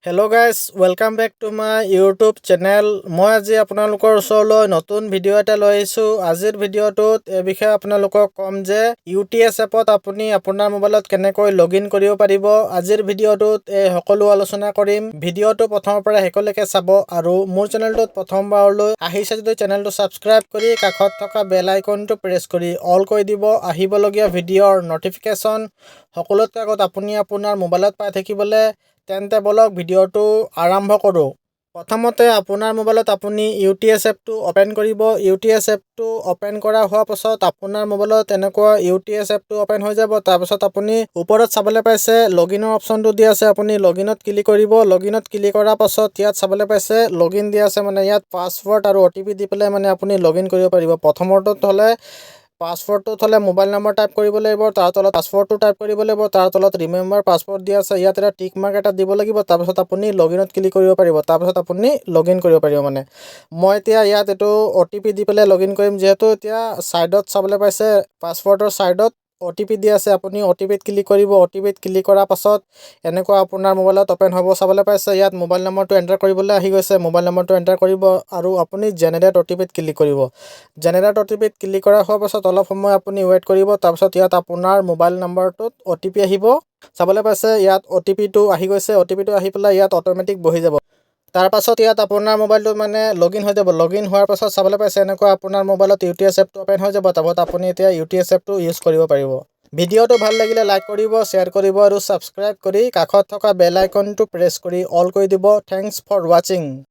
Hello' guys welcome back to my YouTube channel. মই আজি আপোনালোকৰ ওচৰলৈ নতুন ভিডিঅ' এটা লৈ আহিছোঁ। আজিৰ ভিডিঅ'টোত এই বিষয়ে আপোনালোকক ক'ম যে UTS এপত আপুনি আপোনাৰ মোবাইলত কেনেকৈ লগ ইন কৰিব পাৰিব। আজিৰ ভিডিঅ'টোত এই সকলো আলোচনা কৰিম। ভিডিঅ'টো প্ৰথমৰ পৰা শেষলৈকে চাব আৰু মোৰ চেনেলটোত প্ৰথমবাৰলৈ আহিছে যদি চেনেলটো ছাবস্ক্ৰাইব কৰি কাষত থকা বেল আইকনটো প্ৰেছ কৰি অল কৰি দিব। আহিবলগীয়া ভিডিঅ'ৰ নটিফিকেশ্যন সকলোতকৈ আগত আপুনি আপোনাৰ মোবাইলত পাই থাকিবলৈ তেন্তে বলক ভিডিঅ'টো আৰম্ভ কৰোঁ। প্ৰথমতে আপোনাৰ মোবাইলত আপুনি UTS এপটো অ'পেন কৰিব। UTS এপটো অ'পেন কৰা হোৱাৰ পাছত আপোনাৰ মোবাইলত এনেকুৱা UTS এপটো অ'পেন হৈ যাব। তাৰপাছত আপুনি ওপৰত চাবলৈ পাইছে লগ ইনৰ অপশ্যনটো দিয়া আছে, আপুনি লগ ইনত ক্লিক কৰিব। লগ ইনত ক্লিক কৰাৰ পাছত ইয়াত চাবলৈ পাইছে লগ ইন দিয়া আছে, মানে ইয়াত পাছৱৰ্ড আৰু OTP দি পেলাই মানে আপুনি লগ ইন কৰিব পাৰিব। প্ৰথমটোত হ'লে পাছৱৰ্ডটোত হ'লে মোবাইল নম্বৰ টাইপ কৰিব লাগিব, তাৰ তলত পাছৱৰ্ডটো টাইপ কৰিব লাগিব, তাৰ তলত ৰিমেম্বাৰ পাছৱৰ্ড দিয়া আছে, ইয়াত এটা টিক মাৰ্ক এটা দিব লাগিব। তাৰপাছত আপুনি লগ ইনত ক্লিক কৰিব পাৰিব, তাৰপাছত আপুনি লগ ইন কৰিব পাৰিব। মানে মই এতিয়া ইয়াত এইটো OTP দি পেলাই লগ ইন কৰিম, যিহেতু এতিয়া ছাইডত চাবলৈ পাইছে পাছৱৰ্ডৰ ছাইডত OTP দি আছে। আপুনি OTPত ক্লিক কৰিব। OTPত ক্লিক কৰাৰ পাছত এনেকুৱা আপোনাৰ মোবাইলত অ'পেন হ'ব চাবলৈ পাইছে। ইয়াত মোবাইল নম্বৰটো এণ্টাৰ কৰিবলৈ আহি গৈছে, মোবাইল নম্বৰটো এণ্টাৰ কৰিব আৰু আপুনি জেনেৰেট OTPত ক্লিক কৰিব। জেনেৰেট OTPত ক্লিক কৰা হোৱাৰ পাছত অলপ সময় আপুনি ৱেইট কৰিব। তাৰপাছত ইয়াত আপোনাৰ মোবাইল নম্বৰটোত OTP আহিব চাবলৈ পাইছে। ইয়াত OTPটো আহি গৈছে, OTPটো আহি পেলাই ইয়াত অট'মেটিক বহি যাব। তাৰপাছত ইয়াত আপোনাৰ মোবাইলটোত মানে লগ ইন হৈ যাব। লগ ইন হোৱাৰ পাছত চাবলৈ পাইছে এনেকুৱা আপোনাৰ মোবাইলত UTS এপটো অ'পেন হৈ যাব। তাৰপাছত আপুনি এতিয়া UTS এপটো ইউজ কৰিব পাৰিব। ভিডিঅ'টো ভাল লাগিলে লাইক কৰিব, শ্বেয়াৰ কৰিব আৰু ছাবস্ক্ৰাইব কৰি কাষত থকা বেল আইকনটো প্ৰেছ কৰি অল কৰি দিব। থেংকছ ফৰ ৱাচিং।